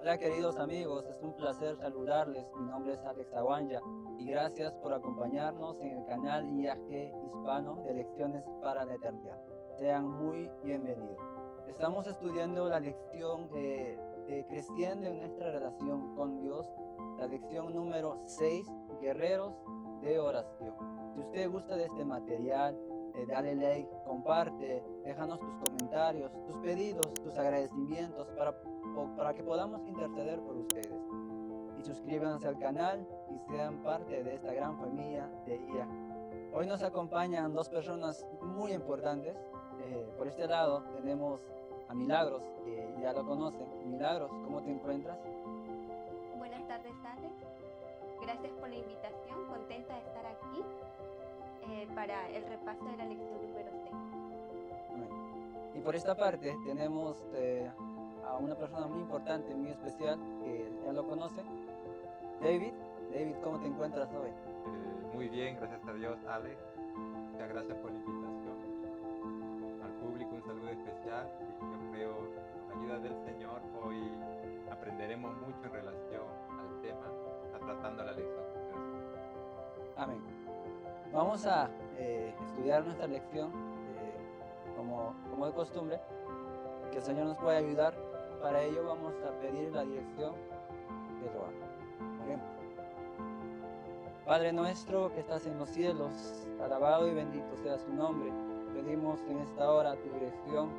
Hola queridos amigos, es un placer saludarles. Mi nombre es Alex Aguanya y gracias por acompañarnos en el canal IAG Hispano de Lecciones para la Eternidad. Sean muy bienvenidos. Estamos estudiando la lección de creciendo en nuestra relación con Dios, la lección número 6, Guerreros de Oración. Si usted gusta de este material, dale like, comparte, déjanos tus comentarios, tus pedidos, tus agradecimientos para que podamos interceder por ustedes. Y suscríbanse al canal y sean parte de esta gran familia de IA. Hoy nos acompañan dos personas muy importantes. Por este lado tenemos a Milagros, que ya lo conocen. Milagros, ¿cómo te encuentras? Buenas tardes, Alex. Gracias por la invitación. Contenta de estar aquí para el repaso de la lección número 6. Y por esta parte tenemos a una persona muy importante, muy especial, que ya lo conoce. David. David, ¿cómo te encuentras hoy? Muy bien, gracias a Dios, Alex. Muchas gracias por la invitación. Al público un saludo especial y yo creo con la ayuda del Señor hoy aprenderemos mucho en relación al tema, a tratando la lección. Amén. Vamos a estudiar nuestra lección como de costumbre, que el Señor nos pueda ayudar. Para ello vamos a pedir la dirección de Jehová. Oremos. Padre nuestro que estás en los cielos, alabado y bendito sea su nombre. Pedimos en esta hora tu dirección,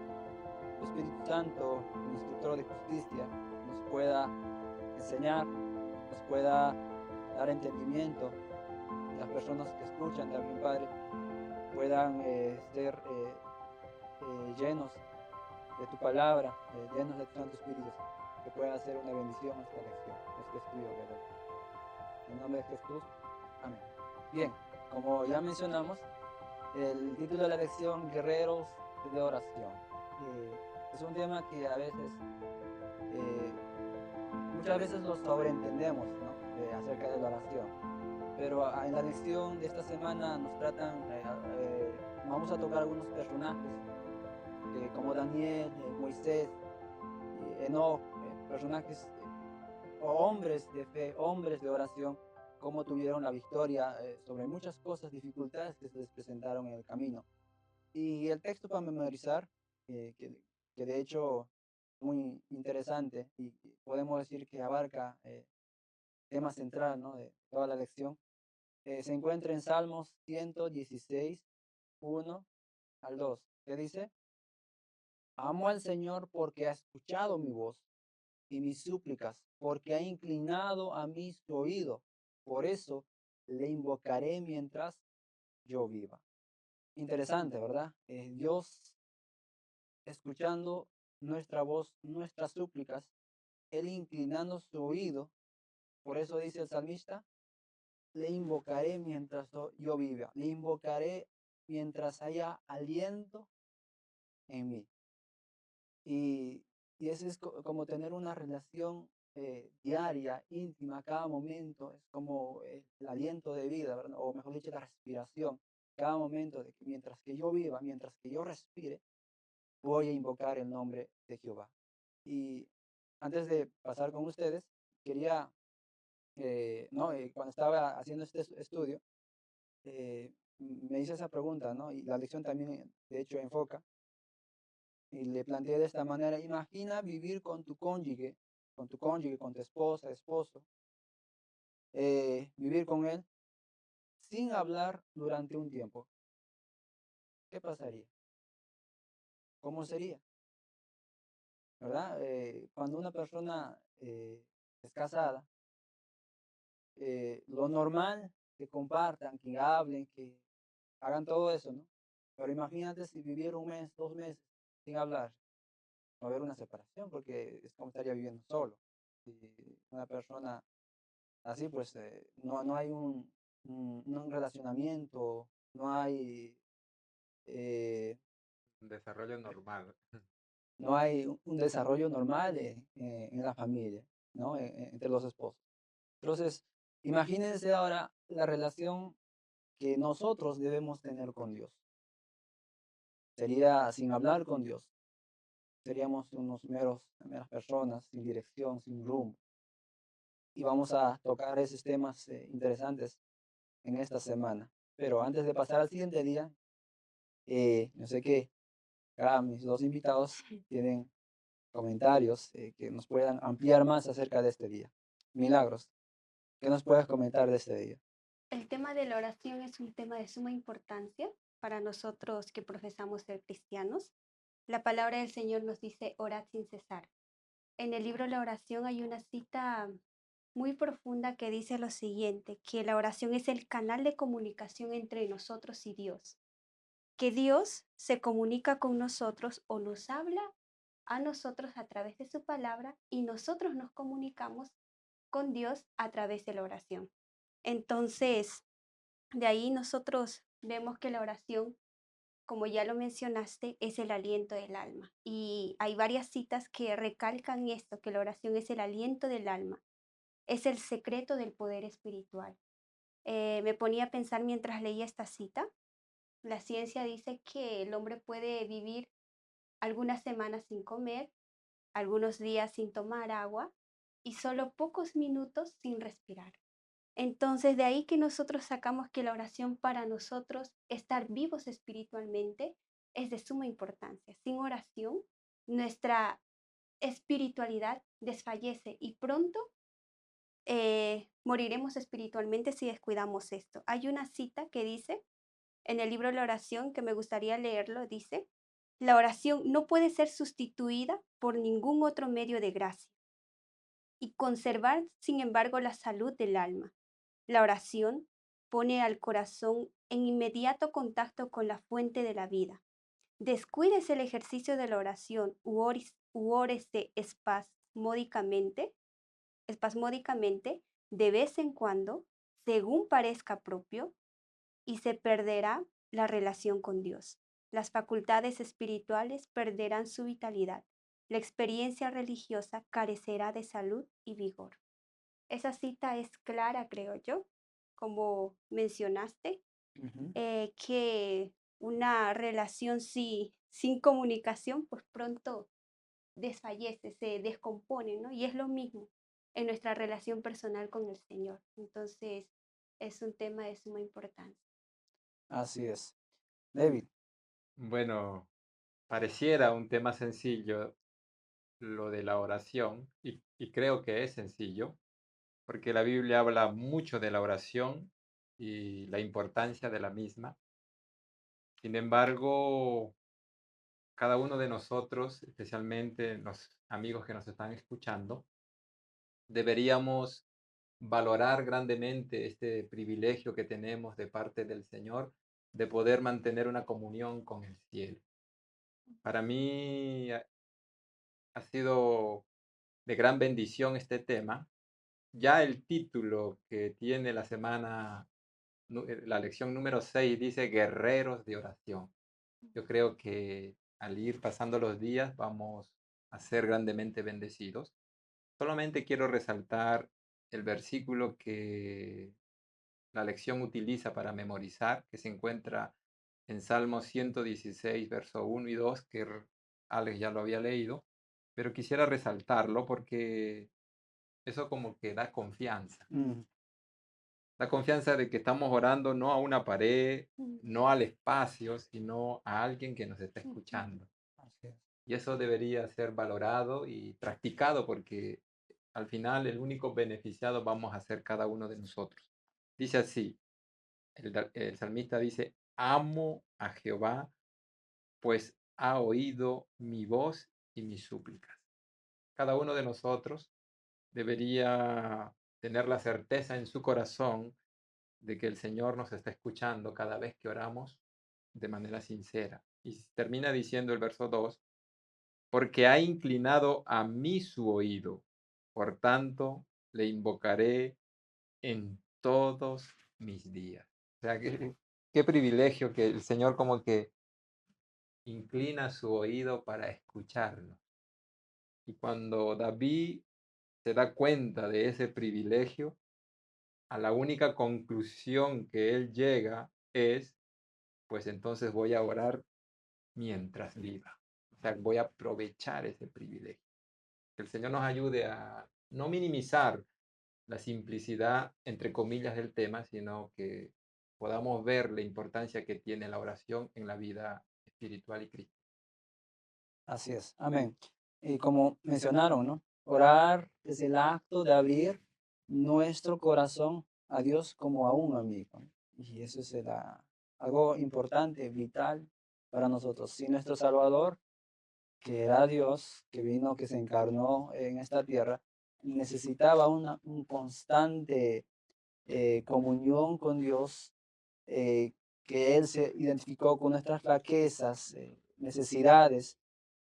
tu Espíritu Santo, el instructor de justicia, nos pueda enseñar, nos pueda dar entendimiento. Las personas que escuchan también, Padre, puedan ser llenos de tu palabra, llenos de tu Santo Espíritu, que pueda ser una bendición a esta lección, este estudio, ¿verdad? En el nombre de Jesús, amén. Bien, como ya mencionamos, el título de la lección, Guerreros de Oración. Es un tema que a veces, muchas veces lo sobreentendemos, ¿no? Acerca de la oración. Pero en la lección de esta semana nos tratan, vamos a tocar algunos personajes, como Daniel, Moisés, Enoch, personajes o hombres de fe, hombres de oración, cómo tuvieron la victoria sobre muchas cosas, dificultades que se les presentaron en el camino. Y el texto para memorizar, que de hecho es muy interesante y podemos decir que abarca tema central, ¿no?, de toda la lección, se encuentra en Salmos 116, 1 al 2, que dice: Amo al Señor porque ha escuchado mi voz y mis súplicas, porque ha inclinado a mí su oído. Por eso le invocaré mientras yo viva. Interesante, ¿verdad? Dios escuchando nuestra voz, nuestras súplicas, Él inclinando su oído. Por eso dice el salmista: le invocaré mientras yo viva, le invocaré mientras haya aliento en mí. Y eso es como tener una relación diaria, íntima, cada momento, es como el aliento de vida, ¿verdad? O mejor dicho, la respiración, cada momento de que mientras que yo viva, mientras que yo respire, voy a invocar el nombre de Jehová. Y antes de pasar con ustedes, quería, no, cuando estaba haciendo este estudio, me hice esa pregunta, ¿no? Y la lección también, de hecho, enfoca. Y le planteé de esta manera: imagina vivir con tu cónyuge, con tu esposa, esposo, vivir con él sin hablar durante un tiempo. ¿Qué pasaría? ¿Cómo sería? ¿Verdad? Cuando una persona es casada, lo normal que compartan, que hablen, que hagan todo eso, ¿no? Pero imagínate si viviera un mes, 2 meses sin hablar. Va a haber una separación porque es como estaría viviendo solo. Y una persona así, pues no hay un relacionamiento, no hay, eh, Un desarrollo normal. no hay un desarrollo normal en la familia, ¿no? Entre los esposos. Entonces, imagínense ahora la relación que nosotros debemos tener con Dios. Sería sin hablar con Dios. seríamos meras personas sin dirección, sin rumbo. Y vamos a tocar esos temas interesantes en esta semana. Pero antes de pasar al siguiente día, yo sé que mis dos invitados tienen comentarios que nos puedan ampliar más acerca de este día. Milagros, ¿qué nos puedes comentar de este día? El tema de la oración es un tema de suma importancia para nosotros que profesamos ser cristianos. La palabra del Señor nos dice orad sin cesar. En el libro La oración hay una cita muy profunda que dice lo siguiente, que la oración es el canal de comunicación entre nosotros y Dios, que Dios se comunica con nosotros o nos habla a nosotros a través de su palabra y nosotros nos comunicamos con Dios a través de la oración. Entonces, de ahí nosotros vemos que la oración, como ya lo mencionaste, es el aliento del alma. Y hay varias citas que recalcan esto, que la oración es el aliento del alma, es el secreto del poder espiritual. Me ponía a pensar mientras leía esta cita, la ciencia dice que el hombre puede vivir algunas semanas sin comer, algunos días sin tomar agua y solo pocos minutos sin respirar. Entonces, de ahí que nosotros sacamos que la oración para nosotros, estar vivos espiritualmente, es de suma importancia. Sin oración, nuestra espiritualidad desfallece y pronto moriremos espiritualmente si descuidamos esto. Hay una cita que dice en el libro La oración, que me gustaría leerlo, dice, la oración no puede ser sustituida por ningún otro medio de gracia y conservar, sin embargo, la salud del alma. La oración pone al corazón en inmediato contacto con la fuente de la vida. Descuides el ejercicio de la oración u órese espasmódicamente, de vez en cuando, según parezca propio, y se perderá la relación con Dios. Las facultades espirituales perderán su vitalidad. La experiencia religiosa carecerá de salud y vigor. Esa cita es clara, creo yo, como mencionaste, que una relación sin comunicación, pues pronto desfallece, se descompone, ¿no? Y es lo mismo en nuestra relación personal con el Señor. Entonces, es un tema de suma importancia. Así es. David. Bueno, pareciera un tema sencillo lo de la oración, y creo que es sencillo, porque la Biblia habla mucho de la oración y la importancia de la misma. Sin embargo, cada uno de nosotros, especialmente los amigos que nos están escuchando, deberíamos valorar grandemente este privilegio que tenemos de parte del Señor de poder mantener una comunión con el cielo. Para mí ha sido de gran bendición este tema. Ya el título que tiene la semana, la lección número 6 dice guerreros de oración. Yo creo que al ir pasando los días vamos a ser grandemente bendecidos. Solamente quiero resaltar el versículo que la lección utiliza para memorizar, que se encuentra en Salmo 116, verso 1 y 2, que Alex ya lo había leído, pero quisiera resaltarlo porque eso como que da confianza. La confianza de que estamos orando no a una pared, no al espacio, sino a alguien que nos está escuchando. Y eso debería ser valorado y practicado porque al final el único beneficiado vamos a ser cada uno de nosotros. Dice así, el salmista dice, amo a Jehová, pues ha oído mi voz y mis súplicas. Cada uno de nosotros debería tener la certeza en su corazón de que el Señor nos está escuchando cada vez que oramos de manera sincera. Y termina diciendo el verso 2, porque ha inclinado a mí su oído, por tanto le invocaré en todos mis días. O sea, qué privilegio que el Señor como que inclina su oído para escucharnos. Y cuando David se da cuenta de ese privilegio, a la única conclusión que él llega es, pues entonces voy a orar mientras viva. O sea, voy a aprovechar ese privilegio. Que el Señor nos ayude a no minimizar la simplicidad, entre comillas, del tema, sino que podamos ver la importancia que tiene la oración en la vida espiritual y cristiana. Así es, amén. Y como mencionaron, ¿no? Orar es el acto de abrir nuestro corazón a Dios como a un amigo, ¿no? Y eso es algo importante, vital para nosotros. Si nuestro Salvador, que era Dios, que vino, que se encarnó en esta tierra, necesitaba un constante comunión con Dios, que Él se identificó con nuestras flaquezas, necesidades,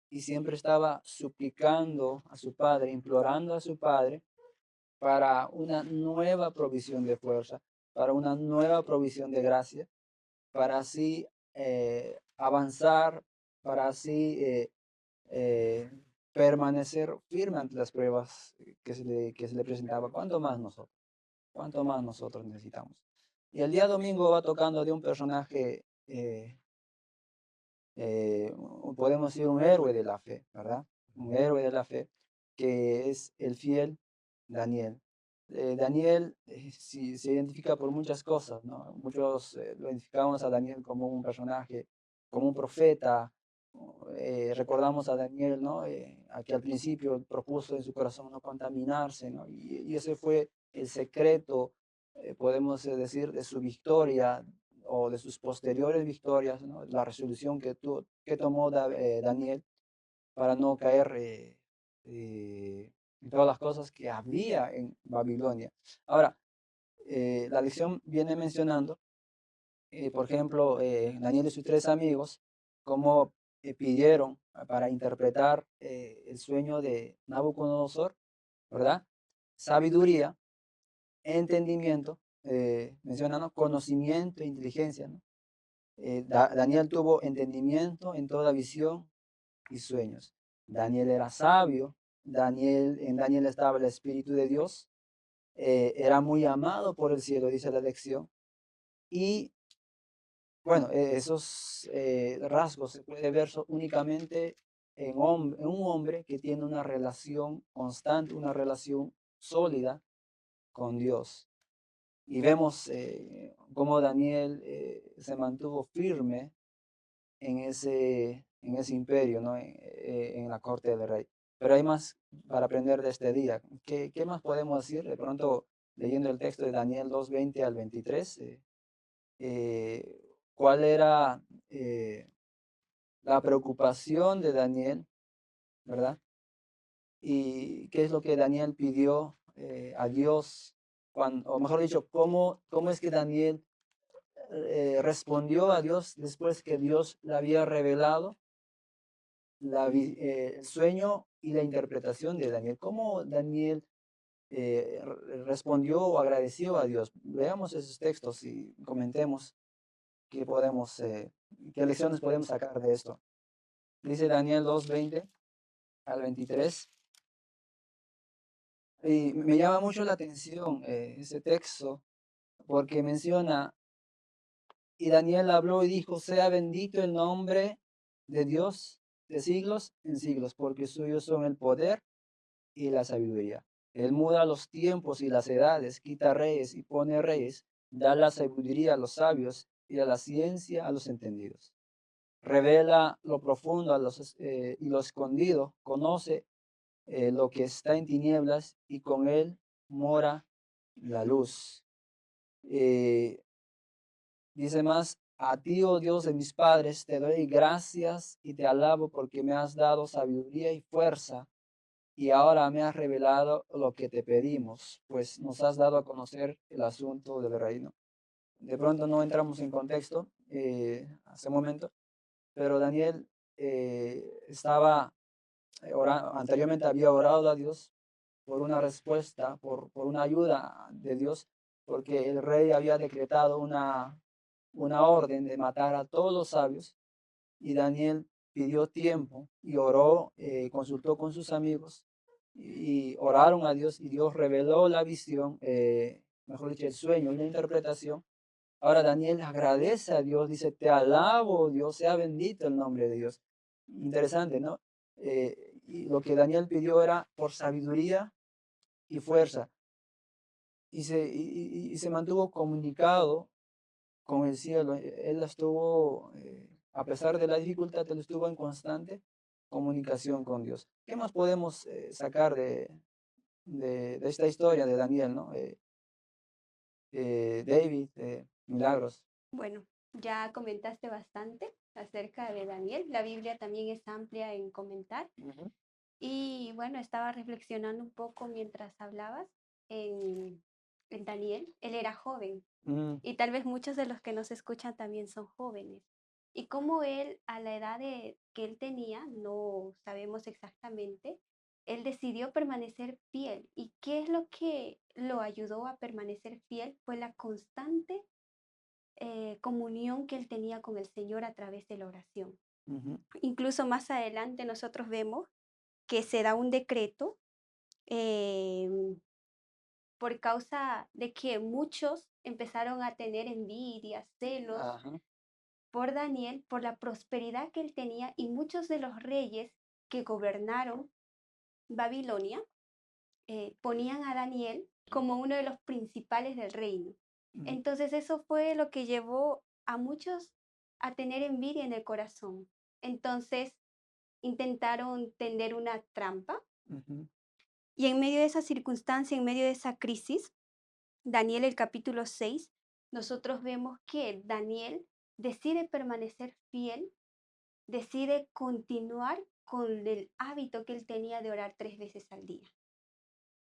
y siempre estaba suplicando a su Padre, implorando a su Padre para una nueva provisión de fuerza, para una nueva provisión de gracia, para así avanzar, para así permanecer firme ante las pruebas que se le presentaba. ¿Cuánto más nosotros? ¿Cuánto más nosotros necesitamos? Y el día domingo va tocando de un personaje, podemos decir un héroe de la fe, ¿verdad? Un héroe de la fe, que es el fiel Daniel. Daniel se identifica por muchas cosas, ¿no? Muchos lo identificamos a Daniel como un personaje, como un profeta. Recordamos a Daniel, ¿no? A que al principio propuso en su corazón no contaminarse, ¿no? Y ese fue el secreto, podemos decir, de su victoria o de sus posteriores victorias, ¿no? La resolución que tomó Daniel para no caer en todas las cosas que había en Babilonia. Ahora, la lección viene mencionando, por ejemplo, Daniel y sus tres amigos, cómo pidieron para interpretar el sueño de Nabucodonosor, ¿verdad? Sabiduría, entendimiento, mencionando conocimiento e inteligencia, ¿no? Daniel tuvo entendimiento en toda visión y sueños. Daniel era sabio, en Daniel estaba el Espíritu de Dios, era muy amado por el cielo, dice la lección. Y bueno, esos rasgos se puede ver únicamente en un hombre que tiene una relación constante, una relación sólida con Dios. Y vemos cómo Daniel se mantuvo firme en ese imperio, ¿no? En la corte del rey. Pero hay más para aprender de este día. ¿Qué más podemos decir? De pronto, leyendo el texto de Daniel 2:20 al 23, ¿cuál era la preocupación de Daniel, verdad? Y qué es lo que Daniel pidió a Dios, o mejor dicho, cómo es que Daniel respondió a Dios después que Dios le había revelado el sueño y la interpretación de Daniel. ¿Cómo Daniel respondió o agradeció a Dios? Veamos esos textos y comentemos qué lecciones podemos sacar de esto. Dice Daniel 2:20 al 23. Y me llama mucho la atención ese texto porque menciona, y Daniel habló y dijo, sea bendito el nombre de Dios de siglos en siglos, porque suyos son el poder y la sabiduría. Él muda los tiempos y las edades, quita reyes y pone reyes, da la sabiduría a los sabios y a la ciencia a los entendidos. Revela lo profundo y lo escondido, conoce lo que está en tinieblas y con él mora la luz. Dice más, a ti, oh Dios de mis padres, te doy gracias y te alabo porque me has dado sabiduría y fuerza y ahora me has revelado lo que te pedimos, pues nos has dado a conocer el asunto del reino. De pronto no entramos en contexto hace un momento, pero Daniel estaba anteriormente había orado a Dios por una respuesta, por una ayuda de Dios, porque el rey había decretado una orden de matar a todos los sabios y Daniel pidió tiempo y oró, consultó con sus amigos y oraron a Dios y Dios reveló la visión, mejor dicho, el sueño y la interpretación. Ahora Daniel agradece a Dios, dice, te alabo, Dios, sea bendito el nombre de Dios. Interesante, ¿no? Y lo que Daniel pidió era por sabiduría y fuerza. Y se mantuvo comunicado con el cielo. Él estuvo, a pesar de la dificultad, él estuvo en constante comunicación con Dios. ¿Qué más podemos sacar de esta historia de Daniel, ¿no? David, milagros. Bueno, ya comentaste bastante acerca de Daniel. La Biblia también es amplia en comentar. Ujú. Y bueno, estaba reflexionando un poco mientras hablabas en, en Daniel. Él era joven Mm, y tal vez muchos de los que nos escuchan también son jóvenes. Y como él, a la edad que él tenía, no sabemos exactamente, él decidió permanecer fiel. ¿Y qué es lo que lo ayudó a permanecer fiel? Fue la constante comunión que él tenía con el Señor a través de la oración. ujú. Incluso más adelante nosotros vemos que se da un decreto em, por causa de que muchos empezaron a tener envidia, celos Ajá. por Daniel, por la prosperidad que él tenía, y muchos de los reyes que gobernaron Babilonia ponían a Daniel como uno de los principales del reino. Mm, Entonces eso fue lo que llevó a muchos a tener envidia en el corazón. Entonces intentaron tender una trampa ujú, y en medio de esa circunstancia, en medio de esa crisis, Daniel el capítulo 6, nosotros vemos que Daniel decide permanecer fiel, decide continuar con el hábito que él tenía de orar 3 veces al día.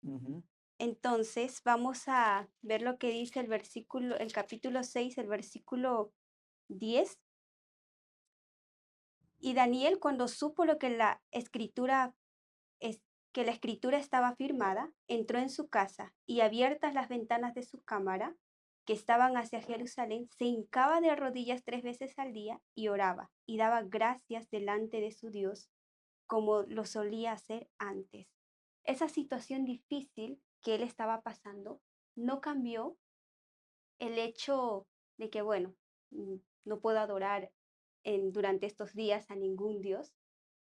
ujú. Entonces, vamos a ver lo que dice el versículo, el capítulo 6, el versículo 10. Y Daniel, cuando supo lo que la escritura es que la escritura estaba firmada, entró en su casa y abiertas las ventanas de su cámara, que estaban hacia Jerusalén, se hincaba de rodillas 3 veces al día y oraba y daba gracias delante de su Dios, como lo solía hacer antes. Esa situación difícil que él estaba pasando no cambió el hecho de que, bueno, no puedo adorar durante estos días a ningún Dios.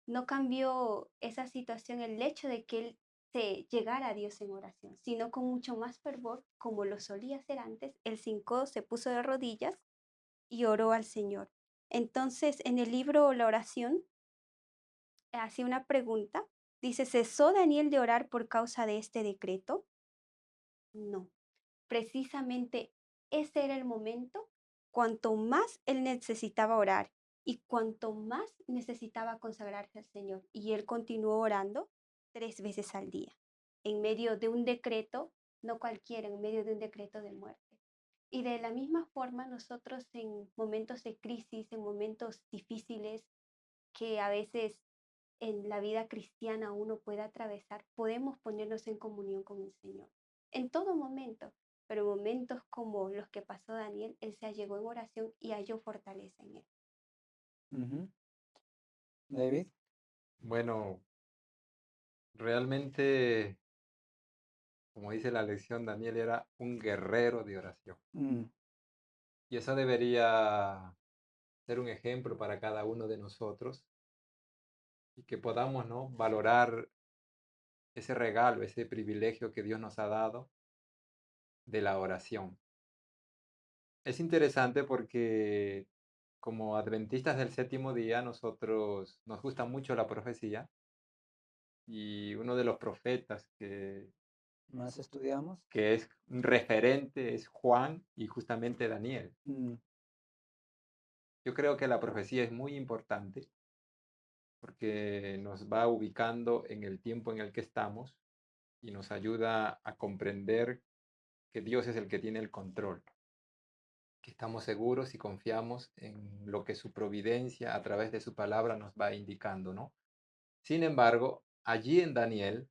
No cambió esa situación el hecho de que él se llegara a Dios en oración, sino con mucho más fervor, como lo solía hacer antes. El hincó, se puso de rodillas y oró al Señor. Entonces, en el libro La oración, hace una pregunta. Dice, ¿cesó Daniel de orar por causa de este decreto? No. Precisamente ese era el momento cuanto más él necesitaba orar y cuanto más necesitaba consagrarse al Señor. Y él continuó orando 3 veces al día, en medio de un decreto, no cualquiera, en medio de un decreto de muerte. Y de la misma forma, nosotros en momentos de crisis, en momentos difíciles que a veces en la vida cristiana uno puede atravesar, podemos ponernos en comunión con el Señor. En todo momento, pero en momentos como los que pasó Daniel, él se allegó en oración y halló fortaleza en él. Ujú. David. Bueno, realmente, como dice la lección, Daniel era un guerrero de oración. Mm, Y eso debería ser un ejemplo para cada uno de nosotros y que podamos, ¿no?, valorar ese regalo, ese privilegio que Dios nos ha dado de la oración. Es interesante porque como adventistas del séptimo día, nosotros nos gusta mucho la profecía y uno de los profetas más estudiamos. que es un referente es Juan y justamente Daniel. Mm, Yo creo que la profecía es muy importante porque nos va ubicando en el tiempo en el que estamos y nos ayuda a comprender que Dios es el que tiene el control, que estamos seguros y confiamos en lo que su providencia a través de su palabra nos va indicando, ¿no? Sin embargo, allí en Daniel,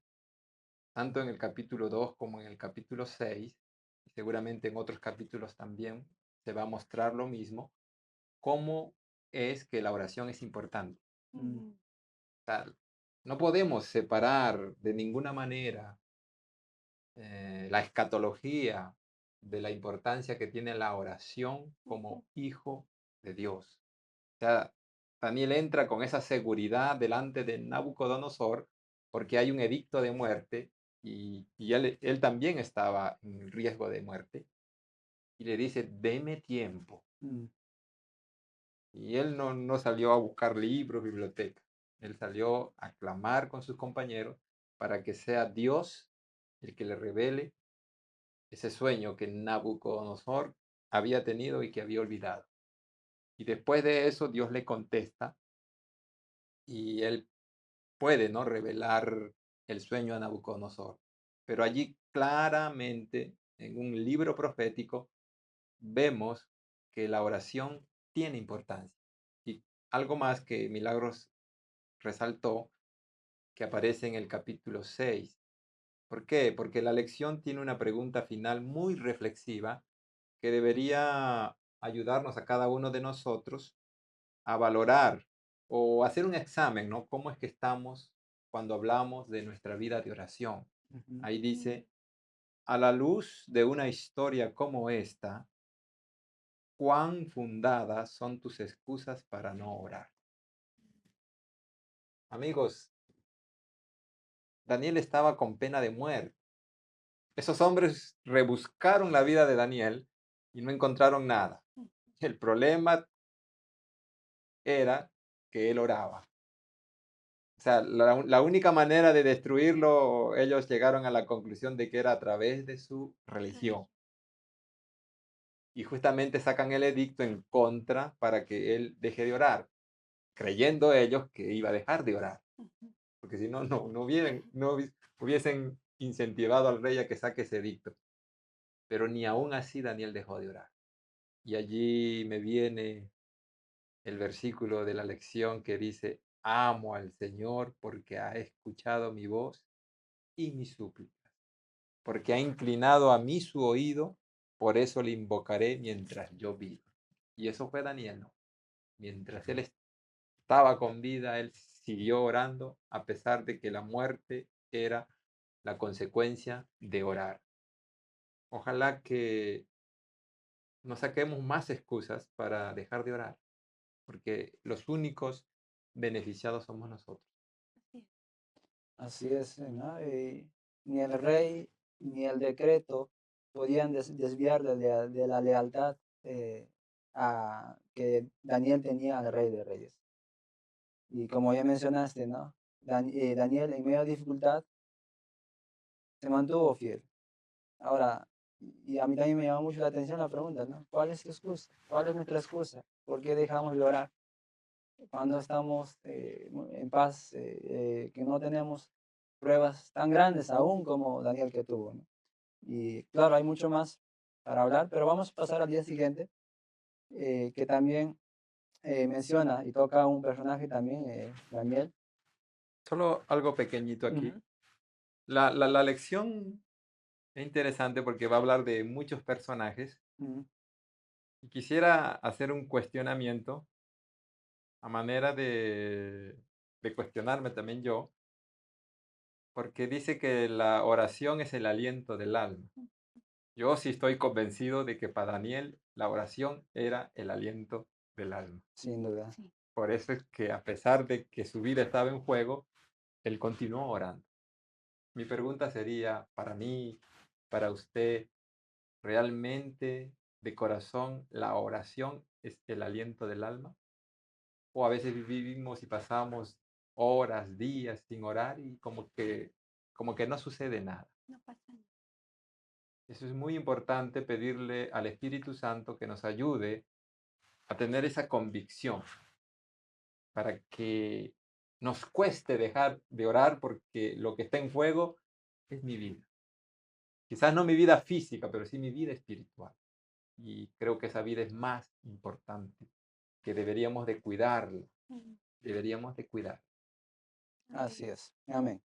tanto en el capítulo 2 como en el capítulo 6, y seguramente en otros capítulos también, se va a mostrar lo mismo, cómo es que la oración es importante. mm, Ujú, O sea, no podemos separar de ninguna manera la escatología de la importancia que tiene la oración ujú, como hijo de Dios. O sea, Daniel entra con esa seguridad delante de Nabucodonosor porque hay un edicto de muerte y él también estaba en riesgo de muerte. Y le dice, deme tiempo. Mm. Y él no salió a buscar libros, biblioteca. Él salió a clamar con sus compañeros para que sea Dios el que le revele ese sueño que Nabucodonosor había tenido y que había olvidado. Y después de eso Dios le contesta y él puede, ¿no?, revelar el sueño a Nabucodonosor. Pero allí claramente, en un libro profético, vemos que la oración tiene importancia. Y algo más que Milagros resaltó, que aparece en el capítulo 6. ¿Por qué? Porque la lección tiene una pregunta final muy reflexiva que debería ayudarnos a cada uno de nosotros a valorar o hacer un examen, ¿no? ¿Cómo es que estamos cuando hablamos de nuestra vida de oración? Ujú. Ahí dice, a la luz de una historia como esta, ¿cuán fundadas son tus excusas para no orar? Amigos, Daniel estaba con pena de muerte. Esos hombres rebuscaron la vida de Daniel y no encontraron nada. El problema era que él oraba. O sea, la única manera de destruirlo, ellos llegaron a la conclusión de que era a través de su religión. Y justamente sacan el edicto en contra para que él deje de orar, creyendo ellos que iba a dejar de orar. Porque si no, no hubiesen incentivado al rey a que saque ese edicto. Pero ni aún así Daniel dejó de orar. Y allí me viene el versículo de la lección que dice, amo al Señor porque ha escuchado mi voz y mi súplica, porque ha inclinado a mí su oído, por eso le invocaré mientras yo vivo. Y eso fue Daniel, ¿no? Mientras él estaba con vida, él siguió orando, a pesar de que la muerte era la consecuencia de orar. Ojalá que no saquemos más excusas para dejar de orar, porque los únicos beneficiados somos nosotros. Así es, ¿no? Ni el rey ni el decreto podían desviar de la lealtad que Daniel tenía al rey de reyes. Y como ya mencionaste, ¿no? Daniel en medio de dificultad se mantuvo fiel. Ahora, y a mí también me llama mucho la atención la pregunta, ¿no? ¿Cuál es tu excusa? ¿Cuál es nuestra excusa? ¿Por qué dejamos de orar cuando estamos en paz, que no tenemos pruebas tan grandes aún como Daniel que tuvo, ¿no? Y claro, hay mucho más para hablar, pero vamos a pasar al día siguiente, que también menciona y toca un personaje también, Daniel. Solo algo pequeñito aquí. Ujú. La lección es interesante porque va a hablar de muchos personajes Ujú. y quisiera hacer un cuestionamiento a manera de cuestionarme también yo, porque dice que la oración es el aliento del alma. Yo sí estoy convencido de que para Daniel la oración era el aliento del alma. Sin duda. Sí. Por eso es que a pesar de que su vida estaba en juego, él continuó orando. Mi pregunta sería, para mí, para usted, ¿realmente de corazón la oración es el aliento del alma? O a veces vivimos y pasamos horas, días sin orar y como que no sucede nada. No pasa nada. Eso es muy importante, pedirle al Espíritu Santo que nos ayude a tener esa convicción para que nos cueste dejar de orar porque lo que está en juego es mi vida. Quizás no mi vida física, pero sí mi vida espiritual. Y creo que esa vida es más importante, que deberíamos de cuidarla, deberíamos de cuidar. Así es. Amén.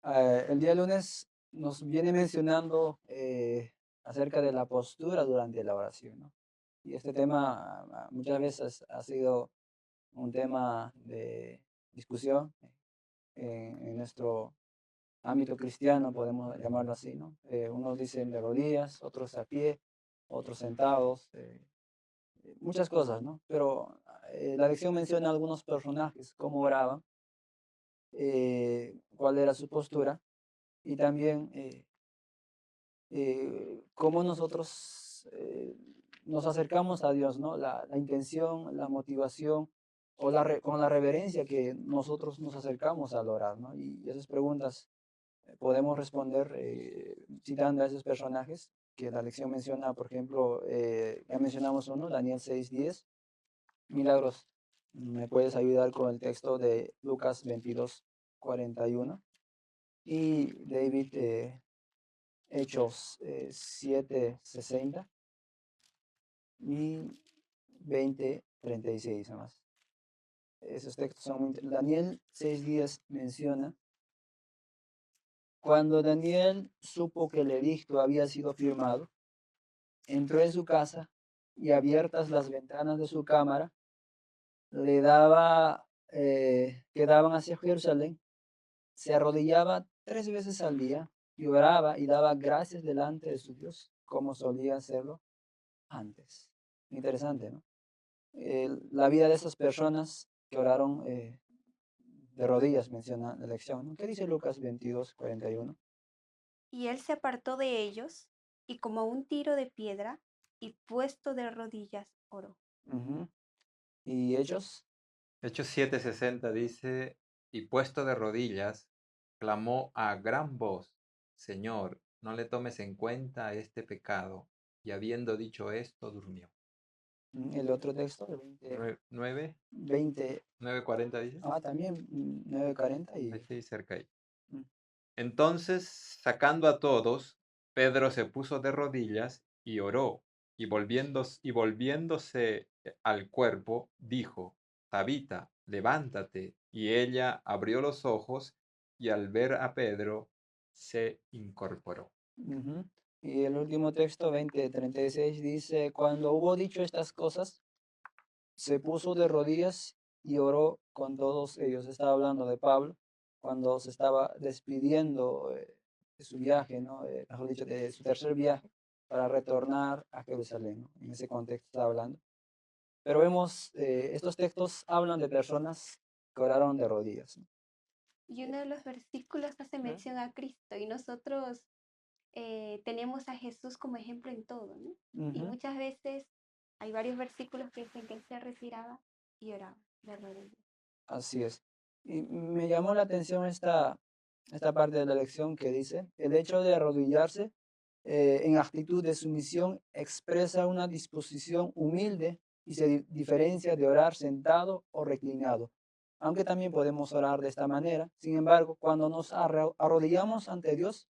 El día lunes nos viene mencionando acerca de la postura durante la oración, ¿no? Y este tema muchas veces ha sido un tema de discusión en nuestro ámbito cristiano, podemos llamarlo así, ¿no? Unos dicen de rodillas, otros a pie, otros sentados, muchas cosas, ¿no? Pero la lección menciona algunos personajes, cómo oraban, cuál era su postura y también cómo nosotros nos acercamos a Dios, ¿no? La intención, la motivación o con la reverencia que nosotros nos acercamos al orar, ¿no? Y esas preguntas podemos responder citando a esos personajes que la lección menciona, por ejemplo, ya mencionamos uno, Daniel 6:10, Milagros. ¿Me puedes ayudar con el texto de Lucas 22:41? Y David, Hechos 7:60 y 20:36 más. Esos textos son Daniel 6:10 menciona: cuando Daniel supo que el edicto había sido firmado, entró en su casa y abiertas las ventanas de su cámara, que daban hacia Jerusalén, se arrodillaba 3 veces al día y oraba y daba gracias delante de su Dios, como solía hacerlo antes. Interesante, ¿no? La vida de esas personas que oraron de rodillas, menciona la lección, ¿no? ¿Qué dice Lucas 22:41? Y él se apartó de ellos y como un tiro de piedra y puesto de rodillas oró. Ujú. ¿Y ellos? Hechos 7:60 dice, y puesto de rodillas, clamó a gran voz, Señor, no le tomes en cuenta este pecado. Y habiendo dicho esto, durmió. El otro texto, el 9, 20, 9:40 dice. también 9:40 Ahí sí, cerca ahí. mm, Entonces, sacando a todos, Pedro se puso de rodillas y oró, y volviéndose al cuerpo, dijo, Tabita, levántate. Y ella abrió los ojos y al ver a Pedro, se incorporó. ujú. Y el último texto, 20:36, dice: cuando hubo dicho estas cosas, se puso de rodillas y oró con todos ellos. Estaba hablando de Pablo cuando se estaba despidiendo de su viaje, ¿no? Mejor dicho, de su tercer viaje para retornar a Jerusalén, ¿no? En ese contexto estaba hablando. Pero vemos, estos textos hablan de personas que oraron de rodillas, ¿no? Y uno de los versículos hace mención a Cristo y nosotros tenemos a Jesús como ejemplo en todo, ¿no? Y Ujú, muchas veces hay varios versículos que dicen que él se retiraba y oraba de rodillas. así es. Y me llamó la atención esta parte de la lección que dice: el hecho de arrodillarse en actitud de sumisión expresa una disposición humilde y se diferencia de orar sentado o reclinado. Aunque también podemos orar de esta manera. Sin embargo, cuando nos arrodillamos ante Dios,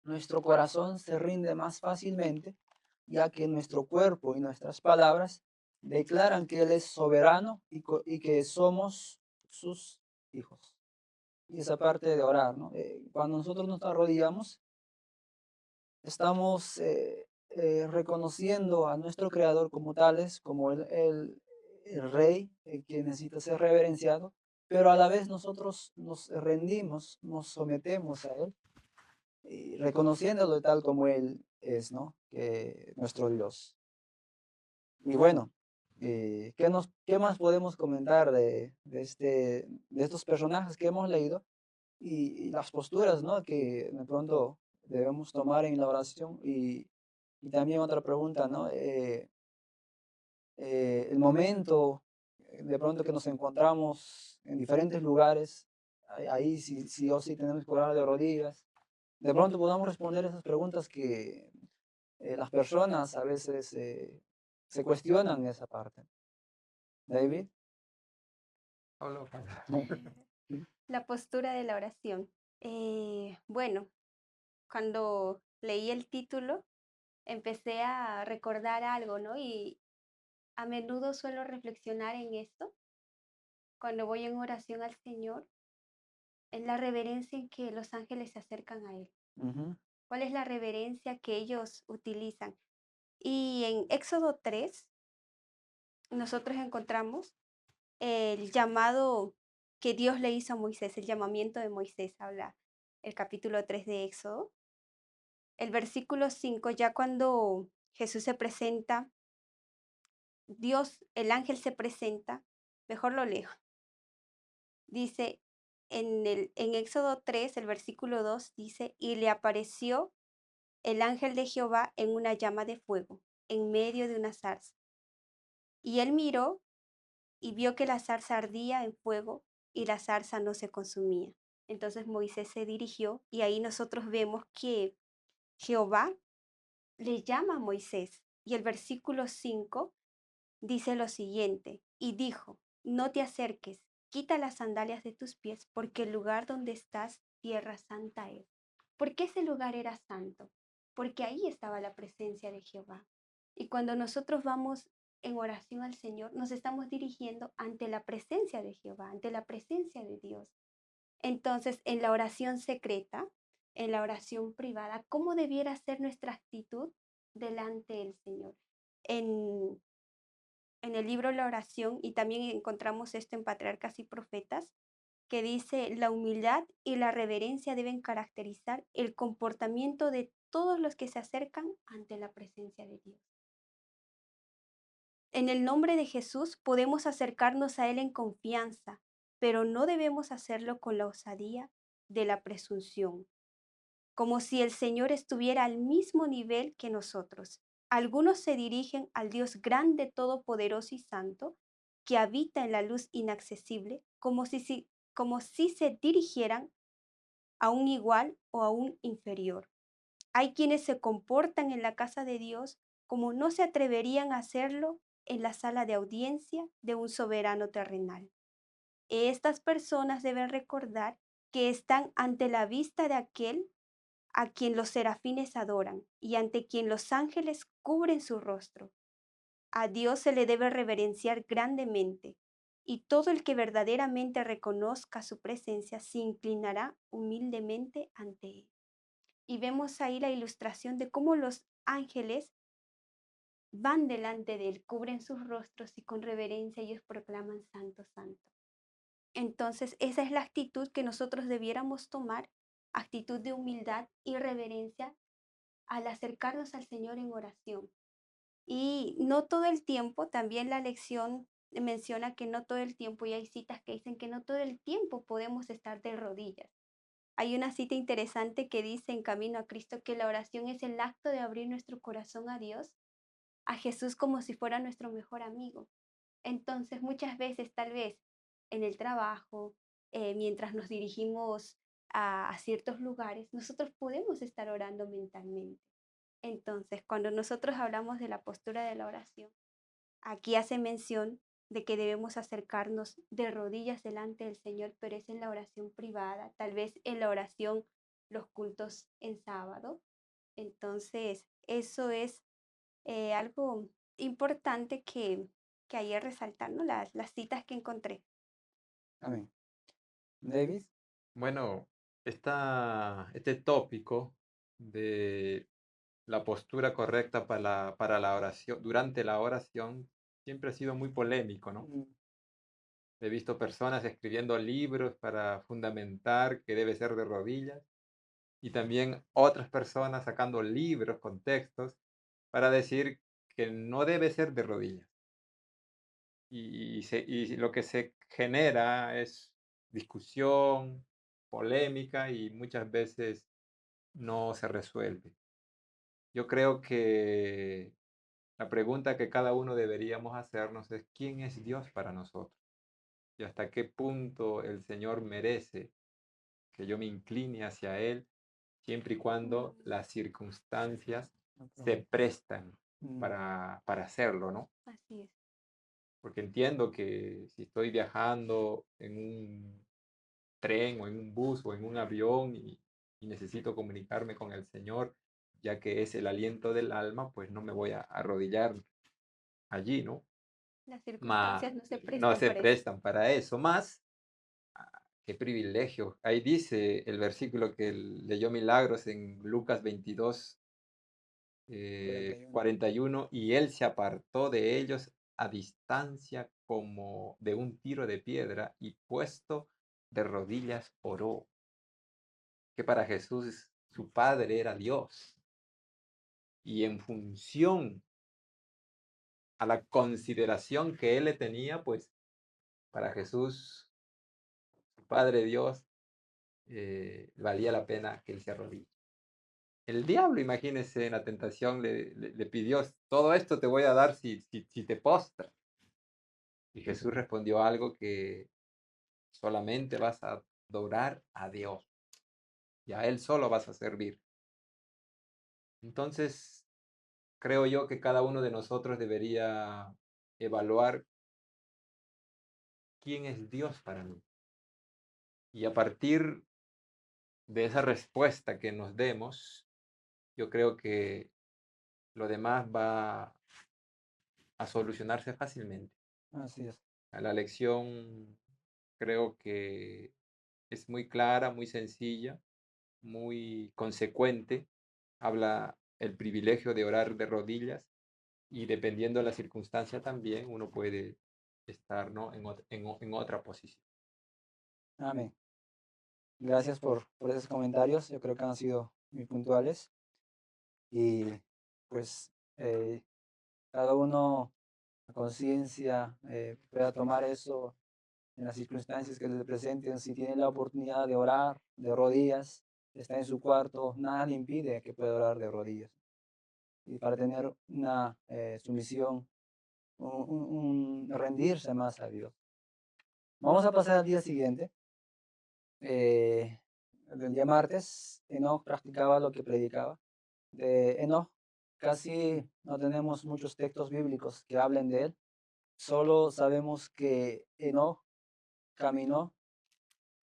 nuestro corazón se rinde más fácilmente, ya que nuestro cuerpo y nuestras palabras declaran que Él es soberano y que somos sus hijos. Y esa parte de orar, ¿no? Cuando nosotros nos arrodillamos, estamos reconociendo a nuestro Creador como tales, como el Rey que necesita ser reverenciado, pero a la vez nosotros nos rendimos, nos sometemos a Él, y reconociéndolo tal como Él es, ¿no? Que nuestro Dios. Y bueno, ¿qué más podemos comentar de estos personajes que hemos leído y las posturas, ¿no? Que de pronto debemos tomar en la oración? Y también otra pregunta, ¿no? El momento, de pronto que nos encontramos en diferentes lugares, ahí sí o sí tenemos que orar de rodillas. De pronto podamos responder esas preguntas que las personas a veces se cuestionan esa parte. David. Pablo, Pablo. La postura de la oración. Bueno, cuando leí el título, empecé a recordar algo, ¿no? Y a menudo suelo reflexionar en esto cuando voy en oración al Señor, en la reverencia en que los ángeles se acercan a Él. Ujú, ¿Cuál es la reverencia que ellos utilizan? Y en Éxodo 3, nosotros encontramos el llamado que Dios le hizo a Moisés, el llamamiento de Moisés, habla el capítulo 3 de Éxodo. El versículo 5, ya cuando Jesús se presenta Dios, el ángel se presenta, mejor lo leo. Dice en Éxodo 3, el versículo 2, dice, y le apareció el ángel de Jehová en una llama de fuego, en medio de una zarza. Y él miró y vio que la zarza ardía en fuego y la zarza no se consumía. Entonces Moisés se dirigió y ahí nosotros vemos que Jehová le llama a Moisés. Y el versículo 5 dice lo siguiente, y dijo, no te acerques, quita las sandalias de tus pies, porque el lugar donde estás, tierra santa es. ¿Por qué ese lugar era santo? Porque ahí estaba la presencia de Jehová. Y cuando nosotros vamos en oración al Señor, nos estamos dirigiendo ante la presencia de Jehová, ante la presencia de Dios. Entonces, en la oración secreta, en la oración privada, ¿cómo debiera ser nuestra actitud delante del Señor? En en el libro La Oración, y también encontramos esto en Patriarcas y Profetas, que dice, la humildad y la reverencia deben caracterizar el comportamiento de todos los que se acercan ante la presencia de Dios. En el nombre de Jesús podemos acercarnos a Él en confianza, pero no debemos hacerlo con la osadía de la presunción, como si el Señor estuviera al mismo nivel que nosotros. Algunos se dirigen al Dios grande, todopoderoso y santo, que habita en la luz inaccesible, como si se dirigieran a un igual o a un inferior. Hay quienes se comportan en la casa de Dios como no se atreverían a hacerlo en la sala de audiencia de un soberano terrenal. Estas personas deben recordar que están ante la vista de aquel a quien los serafines adoran y ante quien los ángeles cubren su rostro. A Dios se le debe reverenciar grandemente, y todo el que verdaderamente reconozca su presencia se inclinará humildemente ante él. Y vemos ahí la ilustración de cómo los ángeles van delante de él, cubren sus rostros y con reverencia ellos proclaman santo, santo. Entonces, esa es la actitud que nosotros debiéramos tomar, actitud de humildad y reverencia al acercarnos al Señor en oración. Y no todo el tiempo, también la lección menciona que no todo el tiempo, y hay citas que dicen que no todo el tiempo podemos estar de rodillas. Hay una cita interesante que dice en Camino a Cristo que la oración es el acto de abrir nuestro corazón a Dios, a Jesús como si fuera nuestro mejor amigo. Entonces, muchas veces, tal vez en el trabajo, mientras nos dirigimos a ciertos lugares, nosotros podemos estar orando mentalmente. Entonces, cuando nosotros hablamos de la postura de la oración, aquí hace mención de que debemos acercarnos de rodillas delante del Señor, pero es en la oración privada, tal vez en la oración, los cultos en sábado. Entonces, eso es algo importante que ayer resaltar, ¿no? Las citas que encontré. Amén. Davis. Bueno, este tópico de la postura correcta para la oración, durante la oración, siempre ha sido muy polémico, ¿no? Mm, He visto personas escribiendo libros para fundamentar que debe ser de rodillas y también otras personas sacando libros con textos para decir que no debe ser de rodillas. Y lo que se genera es discusión, polémica y muchas veces no se resuelve. Yo creo que la pregunta que cada uno deberíamos hacernos es: ¿quién es Dios para nosotros? ¿Y hasta qué punto el Señor merece que yo me incline hacia Él, siempre y cuando las circunstancias no se problema. prestan Mm, para hacerlo, ¿no? Así es. Porque entiendo que si estoy viajando en un tren o en un bus o en un avión y necesito comunicarme con el Señor, ya que es el aliento del alma, pues no me voy a arrodillar allí, ¿no? Las Ma, circunstancias no se no prestan se para eso. prestan para eso, más qué privilegio. Ahí dice el versículo que leyó Milagros en Lucas 22, 41. 41, y él se apartó de ellos a distancia como de un tiro de piedra y puesto de rodillas oró. Que para Jesús su Padre era Dios. Y en función a la consideración que él le tenía, pues para Jesús, su Padre Dios, valía la pena que él se arrodille. El diablo, imagínese, en la tentación le pidió, todo esto te voy a dar si te postras. Y Jesús respondió algo que solamente vas a adorar a Dios y a Él solo vas a servir. Entonces, creo yo que cada uno de nosotros debería evaluar quién es Dios para mí. Y a partir de esa respuesta que nos demos, yo creo que lo demás va a solucionarse fácilmente. Así es. La lección creo que es muy clara, muy sencilla, muy consecuente. Habla el privilegio de orar de rodillas y dependiendo de la circunstancia también uno puede estar, ¿no?, en otra posición. Amén. Gracias por esos comentarios. Yo creo que han sido muy puntuales. Y pues cada uno a conciencia pueda tomar eso en las circunstancias que le presenten. Si tiene la oportunidad de orar de rodillas, está en su cuarto, nada le impide que pueda orar de rodillas. Y para tener una sumisión, rendirse más a Dios. Vamos a pasar al día siguiente. El día martes, Enoch practicaba lo que predicaba. De Enoch casi no tenemos muchos textos bíblicos que hablen de él. Solo sabemos que Enoch caminó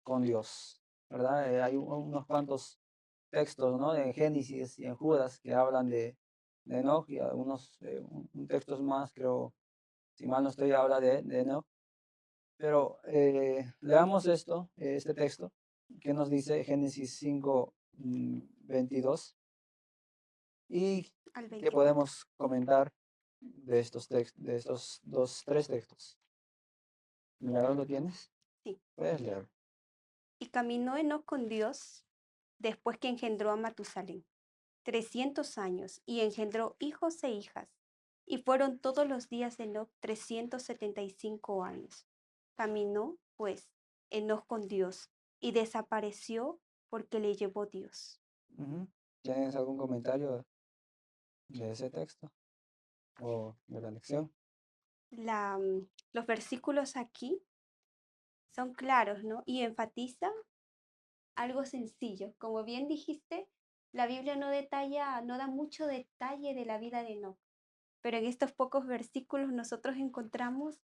con Dios, ¿verdad? Hay unos cuantos textos, ¿no? En Génesis y en Judas que hablan de Enoch y algunos textos más, creo, si mal no estoy, habla de Enoch. Pero leamos este texto que nos dice Génesis 5, 22 y Al qué 24. podemos comentar de de estos tres textos. ¿Milagros lo tienes? Sí. Puedes leer. Y caminó Enoc con Dios después que engendró a Matusalén 300 años y engendró hijos e hijas. Y fueron todos los días de Enoc 375 años. Caminó, pues, Enoc con Dios y desapareció porque le llevó Dios. ¿Tienes algún comentario de ese texto o de la lección? Los versículos aquí son claros, ¿no? Y enfatiza algo sencillo. Como bien dijiste, la Biblia no detalla, no da mucho detalle de la vida de Enoc, pero en estos pocos versículos nosotros encontramos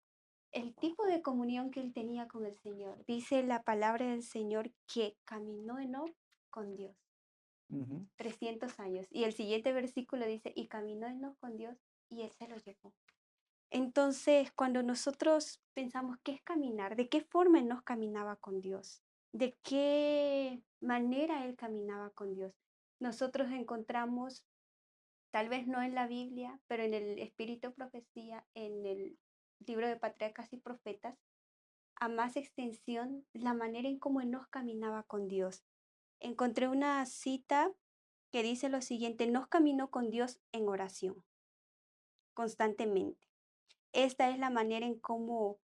el tipo de comunión que él tenía con el Señor. Dice la palabra del Señor que caminó Enoc con Dios 300 años. Y el siguiente versículo dice, y caminó Enoc con Dios y él se lo llevó. Entonces, cuando nosotros pensamos qué es caminar, de qué forma Enoc caminaba con Dios, de qué manera él caminaba con Dios, nosotros encontramos, tal vez no en la Biblia, pero en el Espíritu de Profecía, en el libro de Patriarcas y Profetas, a más extensión, la manera en cómo Enoc caminaba con Dios. Encontré una cita que dice lo siguiente: Enoc caminó con Dios en oración, constantemente. Esta es la manera en cómo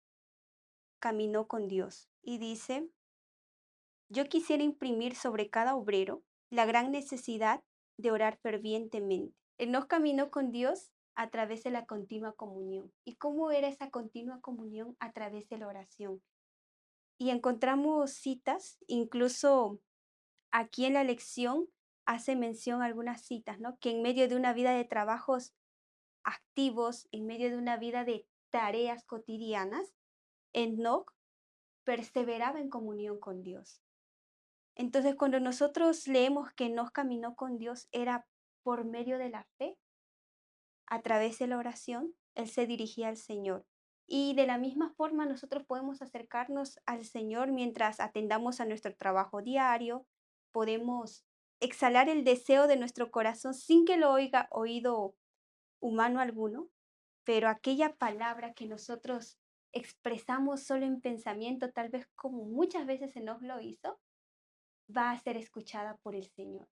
caminó con Dios. Y dice, yo quisiera imprimir sobre cada obrero la gran necesidad de orar fervientemente. Enoc caminó con Dios a través de la continua comunión. ¿Y cómo era esa continua comunión? A través de la oración. Y encontramos citas, incluso aquí en la lección hace mención a algunas citas, ¿no? Que en medio de una vida de trabajos activos, en medio de una vida de tareas cotidianas, Enoc perseveraba en comunión con Dios. Entonces, cuando nosotros leemos que Enoc caminó con Dios, era por medio de la fe, a través de la oración, él se dirigía al Señor. Y de la misma forma nosotros podemos acercarnos al Señor mientras atendamos a nuestro trabajo diario, podemos exhalar el deseo de nuestro corazón sin que lo oiga oído humano alguno, pero aquella palabra que nosotros expresamos solo en pensamiento, tal vez como muchas veces Enoc lo hizo, va a ser escuchada por el Señor,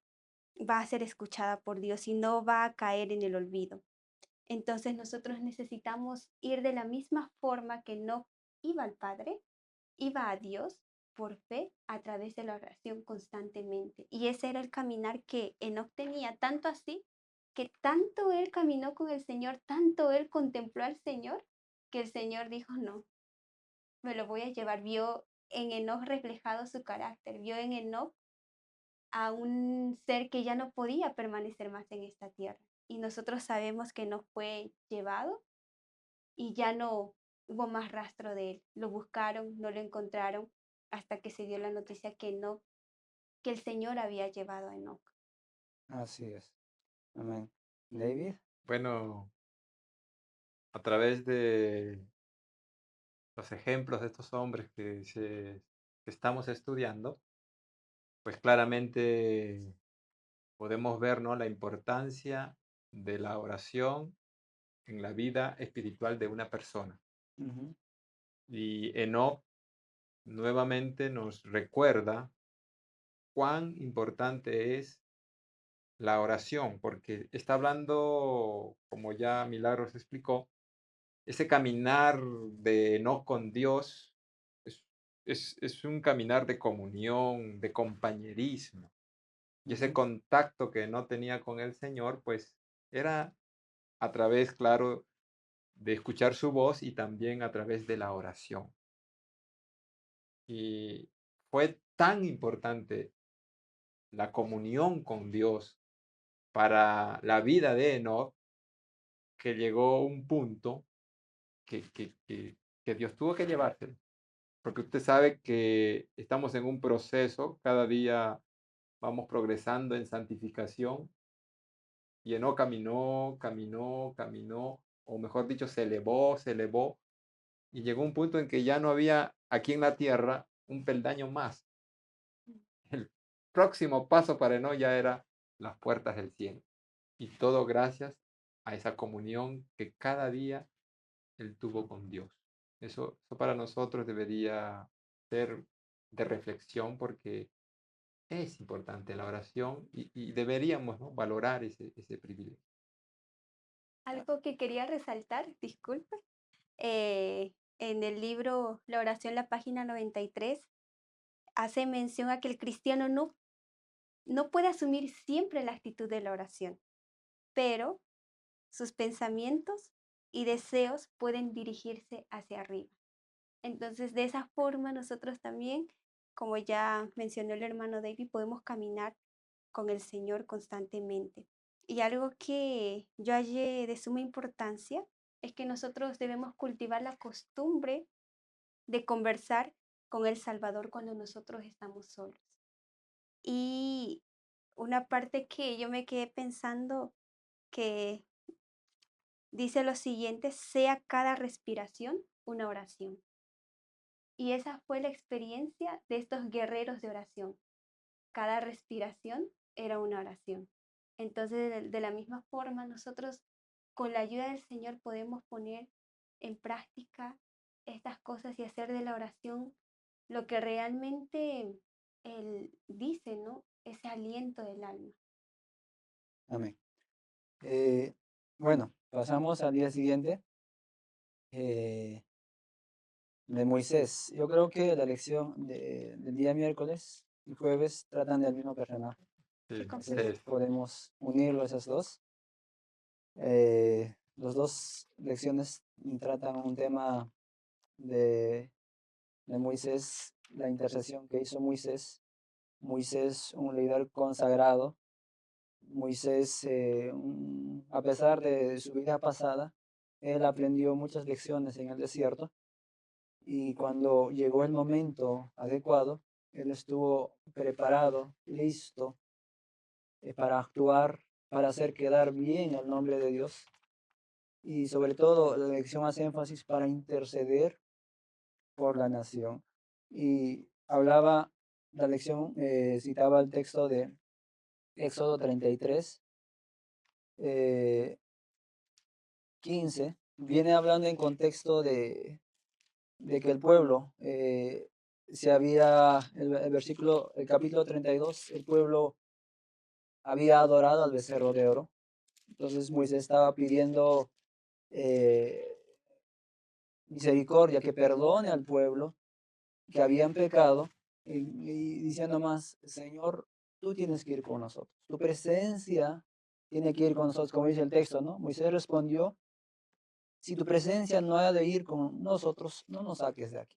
va a ser escuchada por Dios y no va a caer en el olvido. Entonces nosotros necesitamos ir de la misma forma que Enoc iba al Padre, iba a Dios por fe a través de la oración constantemente. Y ese era el caminar que Enoc tenía, tanto así que tanto él caminó con el Señor, tanto él contempló al Señor, que el Señor dijo, no, me lo voy a llevar. Vio en Enoc reflejado su carácter, vio en Enoc a un ser que ya no podía permanecer más en esta tierra. Y nosotros sabemos que no fue llevado y ya no hubo más rastro de él. Lo buscaron, no lo encontraron, hasta que se dio la noticia que no, que el Señor había llevado a Enoc. Así es. Amén. David. Bueno, a través de los ejemplos de estos hombres que estamos estudiando, pues claramente podemos ver, ¿no?, la importancia de la oración en la vida espiritual de una persona. Ujú. Y Enoc nuevamente nos recuerda cuán importante es la oración, porque está hablando, como ya Milagros explicó, ese caminar de Enoc con Dios es, es un caminar de comunión, de compañerismo. Y ese Ujú. contacto que no tenía con el Señor, pues era a través, claro, de escuchar su voz y también a través de la oración. Y fue tan importante la comunión con Dios para la vida de Enoch que llegó un punto que Dios tuvo que llevárselo. Porque usted sabe que estamos en un proceso, cada día vamos progresando en santificación y Enoch caminó, o mejor dicho, se elevó, y llegó un punto en que ya no había aquí en la tierra un peldaño más. El próximo paso para Enoch ya era las puertas del cielo. Y todo gracias a esa comunión que cada día él tuvo con Dios. Eso para nosotros debería ser de reflexión porque es importante la oración y deberíamos, ¿no?, valorar ese privilegio. Algo que quería resaltar, disculpe, en el libro La oración, la página 93, hace mención a que el cristiano no puede asumir siempre la actitud de la oración, pero sus pensamientos y deseos pueden dirigirse hacia arriba. Entonces, de esa forma nosotros también, como ya mencionó el hermano David, podemos caminar con el Señor constantemente. Y algo que yo hallé de suma importancia es que nosotros debemos cultivar la costumbre de conversar con el Salvador cuando nosotros estamos solos. Y una parte que yo me quedé pensando que dice lo siguiente: sea cada respiración una oración. Y esa fue la experiencia de estos guerreros de oración. Cada respiración era una oración. Entonces, de la misma forma, nosotros con la ayuda del Señor podemos poner en práctica estas cosas y hacer de la oración lo que realmente Él dice, ¿no? Ese aliento del alma. Amén. Bueno, pasamos al día siguiente eh, de Moisés. Yo creo que la lección del día miércoles y jueves tratan del mismo personaje. Sí, Sí, Entonces comprendo. podemos unirlo esas dos. Las dos lecciones tratan un tema de, de Moisés, la intercesión que hizo Moisés. Moisés, un líder consagrado. Moisés, a pesar de su vida pasada, él aprendió muchas lecciones en el desierto y cuando llegó el momento adecuado, él estuvo preparado, listo para actuar, para hacer quedar bien el nombre de Dios y sobre todo la lección hace énfasis para interceder por la nación. Y hablaba, la lección citaba el texto de Éxodo 33, 15, viene hablando en contexto de que el pueblo se había, el versículo, el capítulo 32, el pueblo había adorado al becerro de oro. Entonces Moisés estaba pidiendo eh, misericordia, que perdone al pueblo que habían pecado, y diciendo más, Señor, tú tienes que ir con nosotros, tu presencia tiene que ir con nosotros, como dice el texto, ¿no? Moisés respondió, si tu presencia no ha de ir con nosotros, no nos saques de aquí.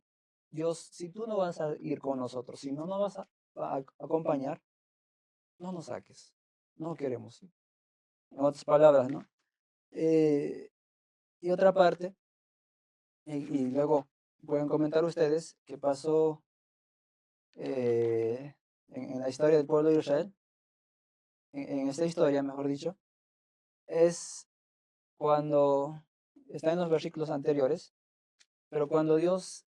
Dios, si tú no vas a ir con nosotros, si no nos vas a acompañar, no nos saques, no queremos ir. En otras palabras, ¿no? Y otra parte, y luego pueden comentar ustedes qué pasó en la historia del pueblo de Israel, en esta historia, mejor dicho, es cuando está en los versículos anteriores, pero cuando Dios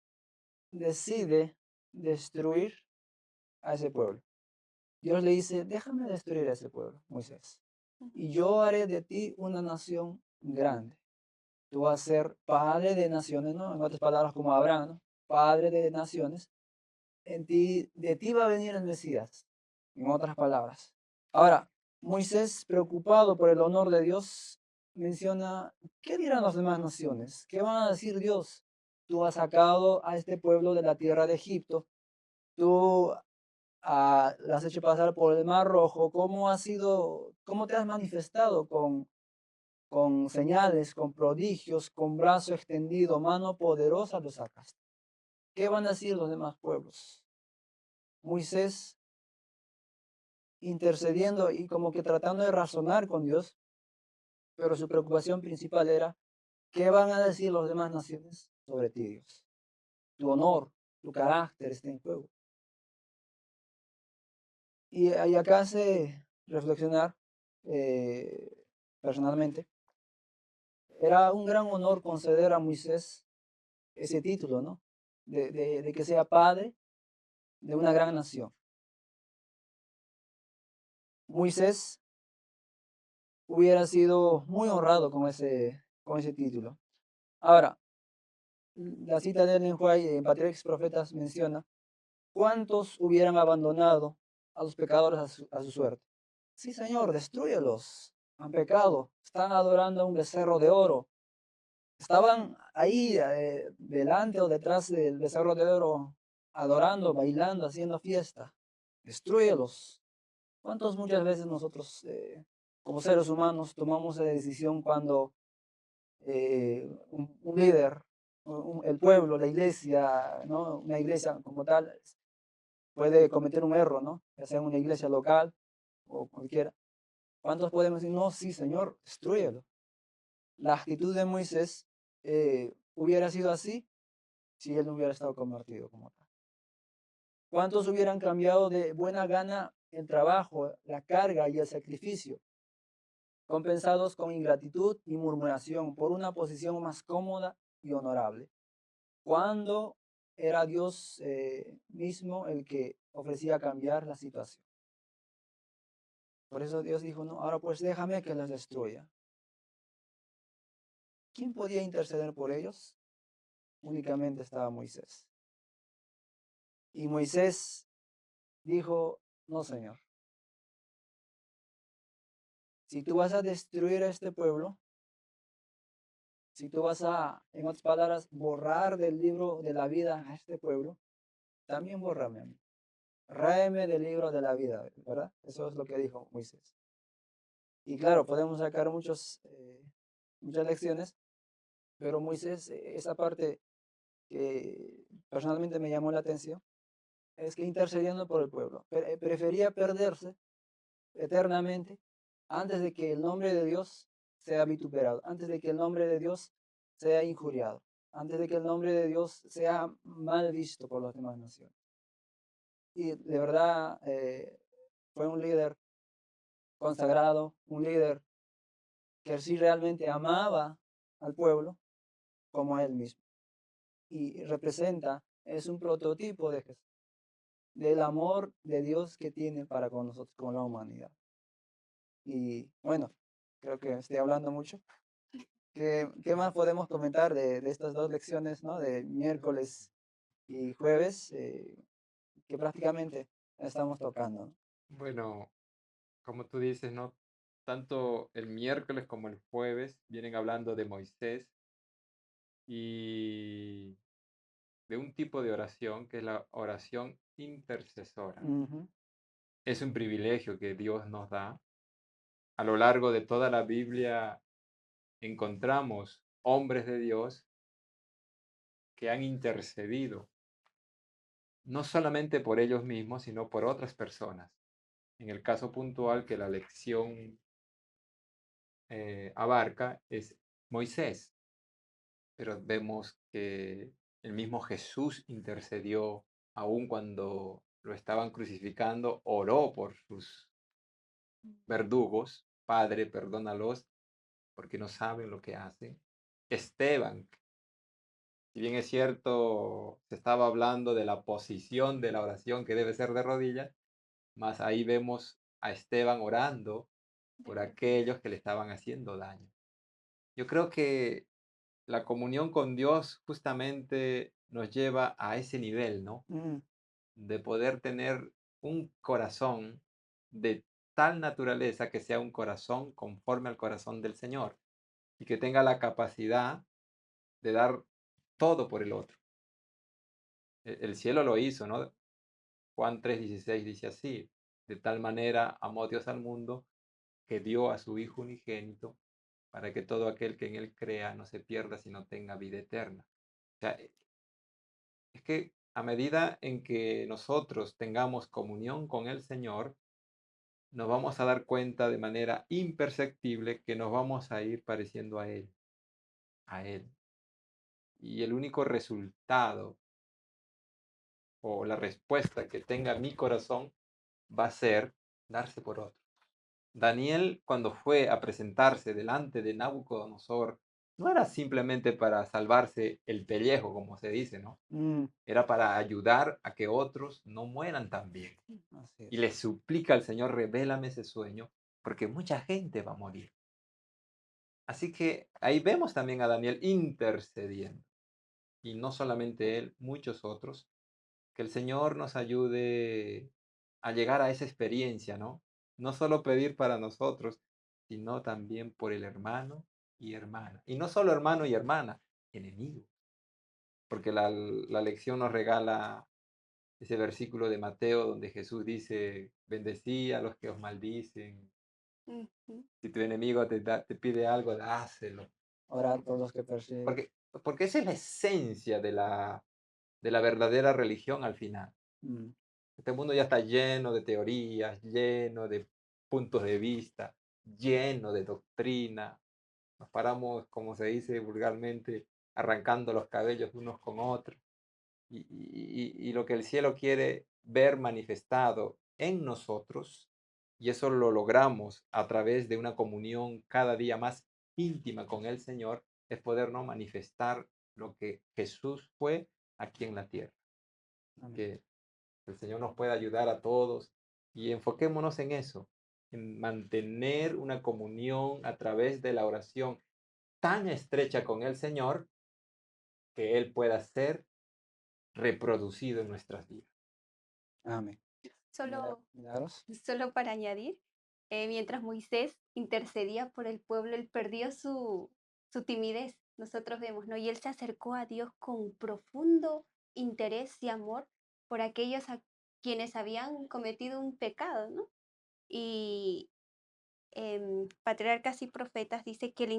decide destruir a ese pueblo. Dios le dice, déjame destruir a ese pueblo, Moisés, y yo haré de ti una nación grande. Tú vas a ser padre de naciones, ¿no? En otras palabras, como Abraham, ¿no? Padre de naciones. De ti va a venir el Mesías, en otras palabras. Ahora, Moisés, preocupado por el honor de Dios, menciona, ¿qué dirán las demás naciones? ¿Qué van a decir Dios? Tú has sacado a este pueblo de la tierra de Egipto, tú las has hecho pasar por el Mar Rojo, cómo te has manifestado con señales, con prodigios, con brazo extendido, mano poderosa lo sacaste. ¿Qué van a decir los demás pueblos? Moisés intercediendo y como que tratando de razonar con Dios, pero su preocupación principal era, ¿qué van a decir las demás naciones sobre ti, Dios? Tu honor, tu carácter está en juego. Y acá hace reflexionar personalmente. Era un gran honor conceder a Moisés ese título, ¿no? De que sea padre de una gran nación. Moisés hubiera sido muy honrado con ese título. Ahora, la cita de Ellen White en Patriarcas y Profetas menciona, ¿cuántos hubieran abandonado a los pecadores a su suerte? Sí, Señor, destruyelos. Han pecado, están adorando a un becerro de oro. Estaban ahí delante o detrás del becerro de oro, adorando, bailando, haciendo fiesta. Destruyelos. ¿Cuántos muchas veces nosotros, como seres humanos, tomamos esa decisión cuando un líder, el pueblo, la iglesia, ¿no? Una iglesia como tal, puede cometer un error, ¿no? Ya sea una iglesia local o cualquiera? ¿Cuántos podemos decir, no, sí, Señor, destrúyelo? La actitud de Moisés hubiera sido así si él no hubiera estado convertido como tal. ¿Cuántos hubieran cambiado de buena gana el trabajo, la carga y el sacrificio, compensados con ingratitud y murmuración por una posición más cómoda y honorable? Cuando era Dios mismo el que ofrecía cambiar la situación. Por eso Dios dijo, no, ahora pues déjame que los destruya. ¿Quién podía interceder por ellos? Únicamente estaba Moisés. Y Moisés dijo, no, Señor, si tú vas a destruir a este pueblo, si tú vas a, en otras palabras, borrar del libro de la vida a este pueblo, también bórrame a mí. Ráeme del libro de la vida, ¿verdad? Eso es lo que dijo Moisés. Y claro, podemos sacar muchas lecciones, pero Moisés, esa parte que personalmente me llamó la atención, es que intercediendo por el pueblo, prefería perderse eternamente antes de que el nombre de Dios sea vituperado, antes de que el nombre de Dios sea injuriado, antes de que el nombre de Dios sea mal visto por las demás naciones. Y de verdad fue un líder consagrado, un líder que sí realmente amaba al pueblo como a él mismo. Y representa, es un prototipo de Jesús, del amor de Dios que tiene para con nosotros, con la humanidad. Y bueno, creo que estoy hablando mucho. ¿Qué más podemos comentar de estas dos lecciones, ¿no? De miércoles y jueves, que prácticamente estamos tocando, ¿no? Bueno, como tú dices, ¿no? tanto el miércoles como el jueves vienen hablando de Moisés y de un tipo de oración que es la oración intercesora. Ujú. Es un privilegio que Dios nos da. A lo largo de toda la Biblia encontramos hombres de Dios que han intercedido, no solamente por ellos mismos, sino por otras personas. En el caso puntual que la lección abarca es Moisés, pero vemos que el mismo Jesús intercedió aun cuando lo estaban crucificando, oró por sus verdugos, Padre, perdónalos porque no saben lo que hacen. Esteban, si bien es cierto, se estaba hablando de la posición de la oración que debe ser de rodillas, más ahí vemos a Esteban orando por aquellos que le estaban haciendo daño. Yo creo que la comunión con Dios justamente nos lleva a ese nivel, ¿no? Mm, De poder tener un corazón de tal naturaleza que sea un corazón conforme al corazón del Señor y que tenga la capacidad de dar todo por el otro. El cielo lo hizo, ¿no? Juan 3:16 dice así, de tal manera amó Dios al mundo que dio a su Hijo unigénito para que todo aquel que en él crea no se pierda, sino tenga vida eterna. O sea, es que a medida en que nosotros tengamos comunión con el Señor, nos vamos a dar cuenta de manera imperceptible que nos vamos a ir pareciendo a Él, a Él. Y el único resultado o la respuesta que tenga mi corazón va a ser darse por otro. Daniel, cuando fue a presentarse delante de Nabucodonosor, no era simplemente para salvarse el pellejo, como se dice, ¿no? mm, Era para ayudar a que otros no mueran también. así Y es. le suplica al Señor, revélame ese sueño, porque mucha gente va a morir. Así que ahí vemos también a Daniel intercediendo. Y no solamente él, muchos otros. Que el Señor nos ayude a llegar a esa experiencia, ¿no? No solo pedir para nosotros, sino también por el hermano y hermana. Y no solo hermano y hermana, enemigo. Porque la lección nos regala ese versículo de Mateo donde Jesús dice, bendecí a los que os maldicen. Ujú. Si tu enemigo te pide algo, dáselo. Orar por los que persiguen. Porque esa es la esencia de la verdadera religión al final. Mm, Este mundo ya está lleno de teorías, lleno de puntos de vista, lleno de doctrina. Nos paramos, como se dice vulgarmente, arrancando los cabellos unos con otros. Y lo que el cielo quiere ver manifestado en nosotros, y eso lo logramos a través de una comunión cada día más íntima con el Señor, es podernos manifestar lo que Jesús fue aquí en la tierra. amén. Que el Señor nos pueda ayudar a todos y enfoquémonos en eso, en mantener una comunión a través de la oración tan estrecha con el Señor que Él pueda ser reproducido en nuestras vidas. Amén. Solo, Milagros. solo para añadir, mientras Moisés intercedía por el pueblo, él perdió su timidez, nosotros vemos, ¿no? Y él se acercó a Dios con profundo interés y amor por aquellos a quienes habían cometido un pecado, ¿no? Y Patriarcas y Profetas dice que la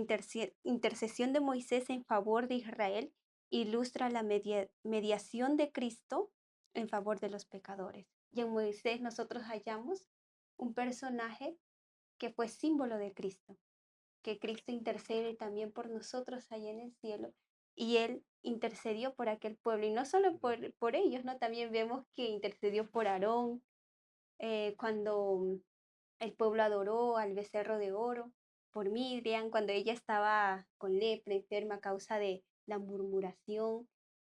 intercesión de Moisés en favor de Israel ilustra la mediación de Cristo en favor de los pecadores. Y en Moisés nosotros hallamos un personaje que fue símbolo de Cristo, que Cristo intercede también por nosotros allá en el cielo. Y él intercedió por aquel pueblo, y no solo por ellos, ¿no? También vemos que intercedió por Aarón, cuando el pueblo adoró al becerro de oro, por Miriam, cuando ella estaba con lepra, enferma a causa de la murmuración.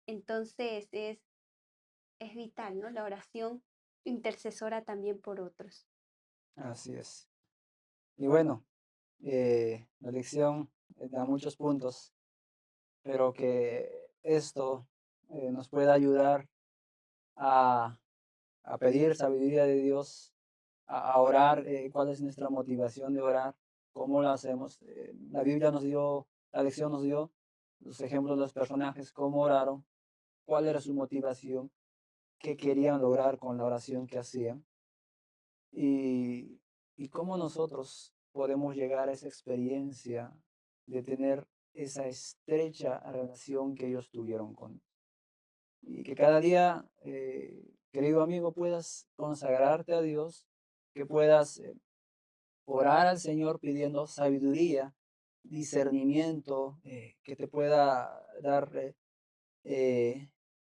Entonces es vital, ¿no? La oración intercesora también por otros. Así es. Y bueno, la lección da muchos puntos, pero que esto nos pueda ayudar a, a pedir sabiduría de Dios a orar, cuál es nuestra motivación de orar, cómo lo hacemos. La Biblia nos dio, la lección nos dio los ejemplos de los personajes, cómo oraron, cuál era su motivación, qué querían lograr con la oración que hacían y, y cómo nosotros podemos llegar a esa experiencia de tener esa estrecha relación que ellos tuvieron con Dios. Y que cada día, querido amigo, puedas consagrarte a Dios, que puedas orar al Señor pidiendo sabiduría, discernimiento, que te pueda dar eh,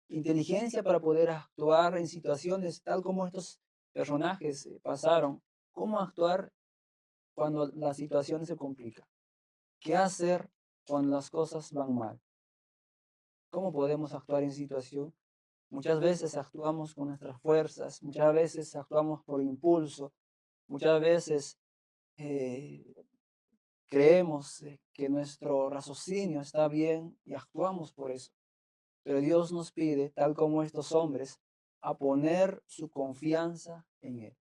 inteligencia para poder actuar en situaciones tal como estos personajes pasaron. ¿Cómo actuar cuando la situación se complica? ¿Qué hacer cuando las cosas van mal? ¿Cómo podemos actuar en situación? Muchas veces actuamos con nuestras fuerzas, muchas veces actuamos por impulso, muchas veces eh, creemos que nuestro raciocinio está bien y actuamos por eso. Pero Dios nos pide, tal como estos hombres, a poner su confianza en Él.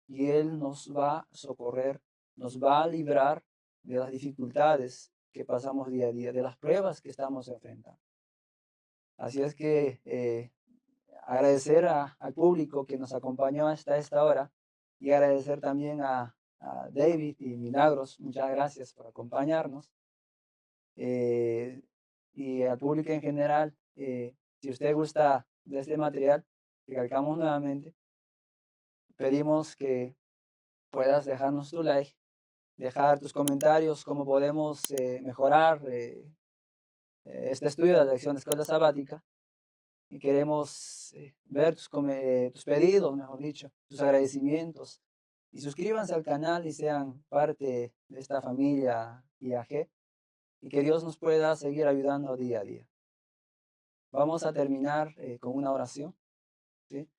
Y Él nos va a socorrer, nos va a librar de las dificultades que pasamos día a día, de las pruebas que estamos enfrentando. Así es que agradecer al público que nos acompañó hasta esta hora y agradecer también a David y Milagros. Muchas gracias por acompañarnos. Y al público en general, si usted gusta de este material, recalcamos nuevamente, pedimos que puedas dejarnos tu like, dejar tus comentarios, cómo podemos mejorar este estudio de la lección de escuela sabática. Y queremos ver tus pedidos, mejor dicho, tus agradecimientos. Y suscríbanse al canal y sean parte de esta familia IAG. Y que Dios nos pueda seguir ayudando día a día. Vamos a terminar con una oración. ¿Sí?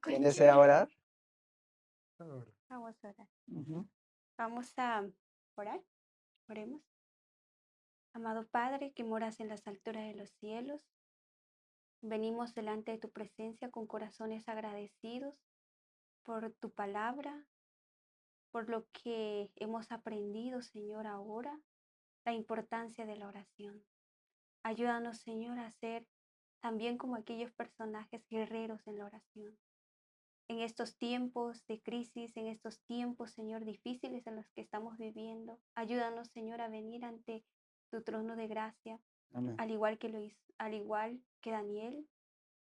¿Quién desea orar? Vamos a orar. Uh-huh. Vamos a orar. Oremos. Amado Padre, que moras en las alturas de los cielos, venimos delante de tu presencia con corazones agradecidos por tu palabra, por lo que hemos aprendido, Señor, ahora, la importancia de la oración. Ayúdanos, Señor, a ser también como aquellos personajes guerreros en la oración. En estos tiempos de crisis, en estos tiempos, Señor, difíciles en los que estamos viviendo, ayúdanos, Señor, a venir ante tu trono de gracia, Amén. al igual que Daniel,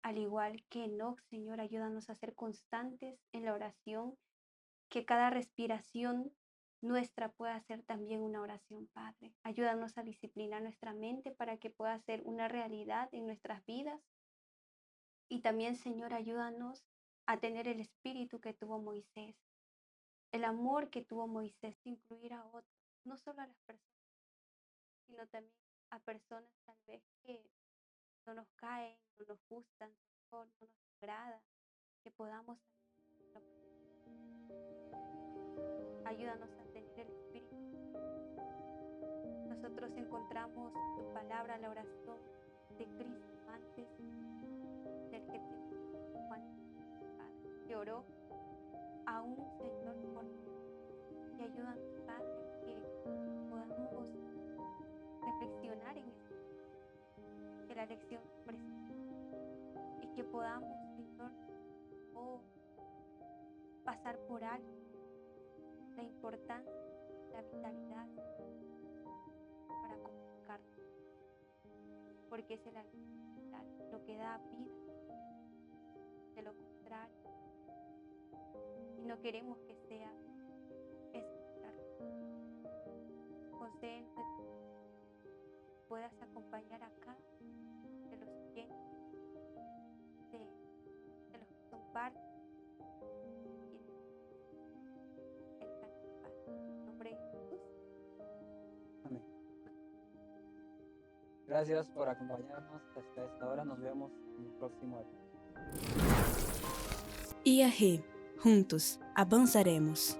al igual que Enoc, Señor, ayúdanos a ser constantes en la oración, que cada respiración nuestra pueda ser también una oración, Padre. Ayúdanos a disciplinar nuestra mente para que pueda ser una realidad en nuestras vidas. Y también, Señor, ayúdanos a tener el espíritu que tuvo Moisés, el amor que tuvo Moisés, de incluir a otros, no solo a las personas, sino también a personas tal vez que no nos caen, no nos gustan, no nos agrada, que podamos ayúdanos a tener el espíritu. Nosotros encontramos tu palabra, la oración de Cristo antes del Getsemaní, Juan, que oró a un Señor por y ayúdanos, Padre, que podamos reflexionar en esto, que la lección nos presenta y que podamos, Señor, pasar por alto la importancia, la vitalidad para comunicarnos, porque es el alimento lo que da vida, de lo contrario, y no queremos que sea concédenos que puedas acompañar a cada de los oyentes, de los que son parte del canal. En nombre de Jesús. Amén. Gracias por acompañarnos hasta esta hora. Nos vemos en el próximo episodio. IAG, juntos avançaremos.